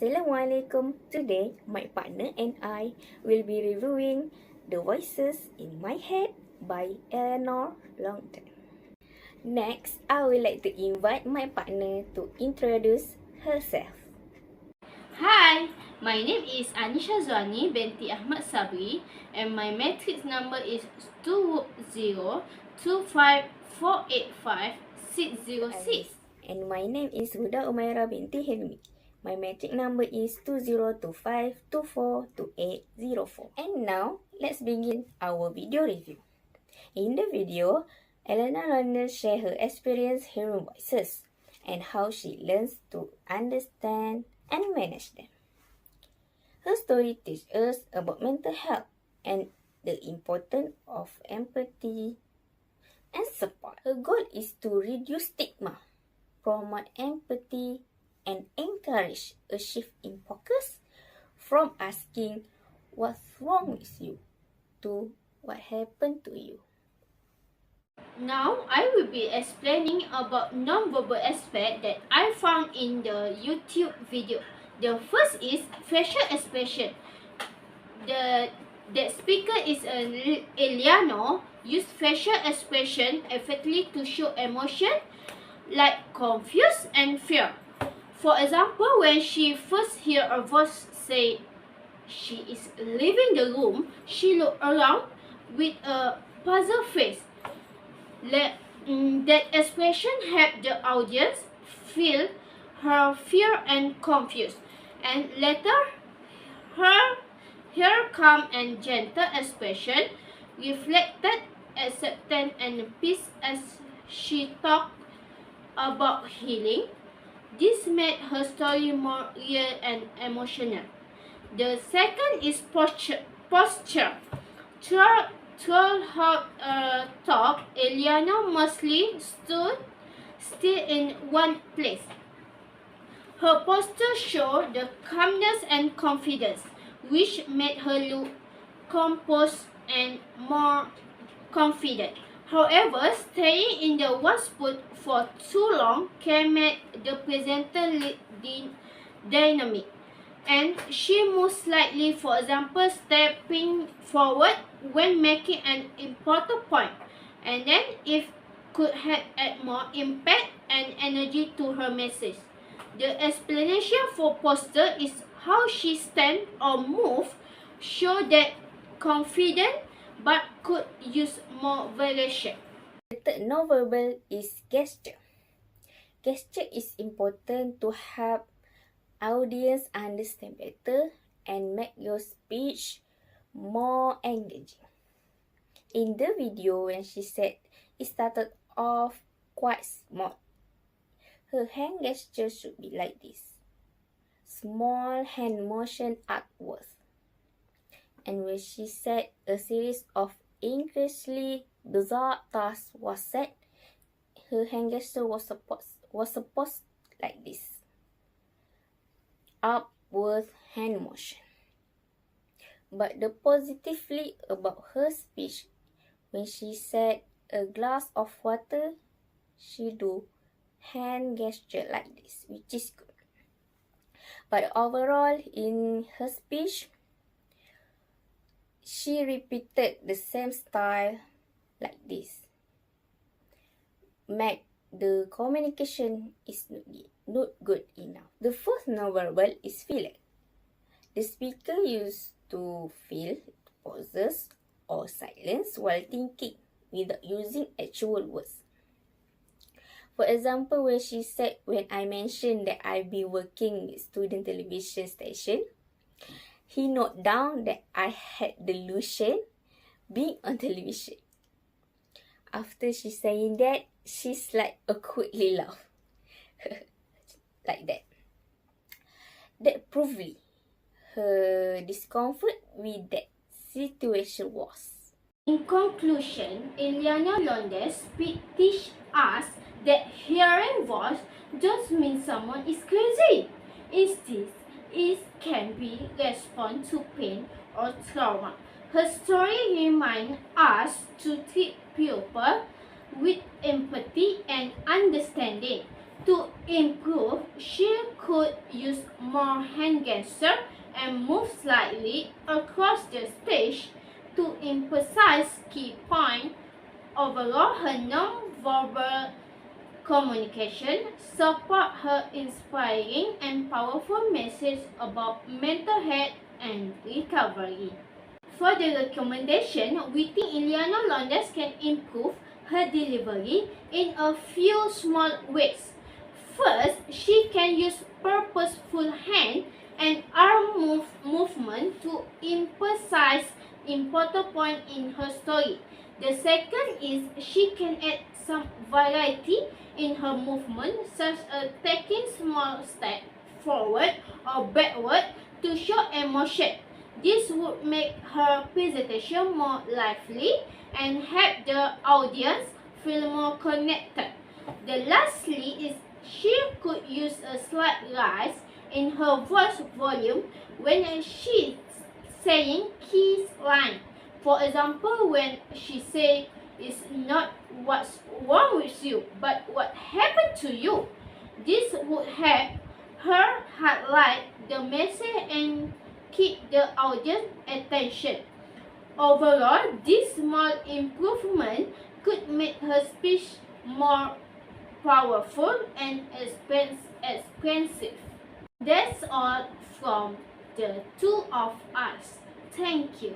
Assalamualaikum. Today, my partner and I will be reviewing The Voices in My Head by Eleanor Longton. Next, I would like to invite my partner to introduce herself. Hi, my name is Anisha Zwani binti Ahmad Sabri and my matrix number is 2025485606. And my name is Huda Umaira binti Hilmi. My matric number is 2025242804. And now, let's begin our video review. In the video, Eleanor London shares her experience hearing voices and how she learns to understand and manage them. Her story teaches us about mental health and the importance of empathy and support. Her goal is to reduce stigma, promote empathy, and encourage a shift in focus from asking what's wrong with you to what happened to you. Now, I will be explaining about non-verbal aspect that I found in the YouTube video. The first is facial expression. The speaker is Eleanor used facial expression effectively to show emotion like confused and fear. For example, when she first heard a voice say she is leaving the room, she looked around with a puzzled face. That expression helped the audience feel her fear and confused. And later, her calm and gentle expression reflected acceptance and peace as she talked about healing. This made her story more real and emotional. The second is posture. Throughout her talk, Eleanor mostly stood still in one place. Her posture showed the calmness and confidence, which made her look composed and more confident. However, staying in the one spot for too long can make the presenter dynamic, and she moves slightly, for example, stepping forward when making an important point, and then if could have add more impact and energy to her message. The explanation for posture is how she stand or move, show that confident but could use more variation. The third nonverbal is gesture. Gesture is important to help audience understand better and make your speech more engaging. In the video, when she said it started off quite small, her hand gesture should be like this. Small hand motion upwards. And when she said a series of increasingly bizarre tasks was set, her hand gesture was supposed like this. Upward hand motion. But the positively about her speech, when she said a glass of water, she do hand gesture like this, which is good. But overall, in her speech, she repeated the same style like this. Make the communication is not good enough. The fourth nonverbal is feeling. The speaker used to feel pauses or silence while thinking without using actual words. For example, when she said, when I mentioned that I've been working with student television station, he noted down that I had delusion being on television. After she saying that, she's like awkwardly laugh. Like that. That proved her discomfort with that situation was. In conclusion, Eleanor Londes teach us that hearing voice doesn't mean someone is crazy. Instead, it can be response to pain or trauma. Her story reminds us to treat people with empathy and understanding, To improve, she could use more hand gesture and move slightly across the stage to emphasize key points. Overall, her non-verbal communication support her inspiring and powerful message about mental health and recovery. For the recommendation, we think Ileana Londas can improve her delivery in a few small ways. First, she can use purposeful hand and arm movement to emphasize important point in her story. The second is she can add some variety in her movement, such as taking small steps forward or backward to show emotion. This would make her presentation more lively and help the audience feel more connected. The lastly is she could use a slight rise in her voice volume when she's saying key line. For example, when she say it's not what's wrong with you, but what happened to you. This would help her highlight the message and keep the audience attention. Overall, this small improvement could make her speech more powerful and expensive. That's all from the two of us. Thank you.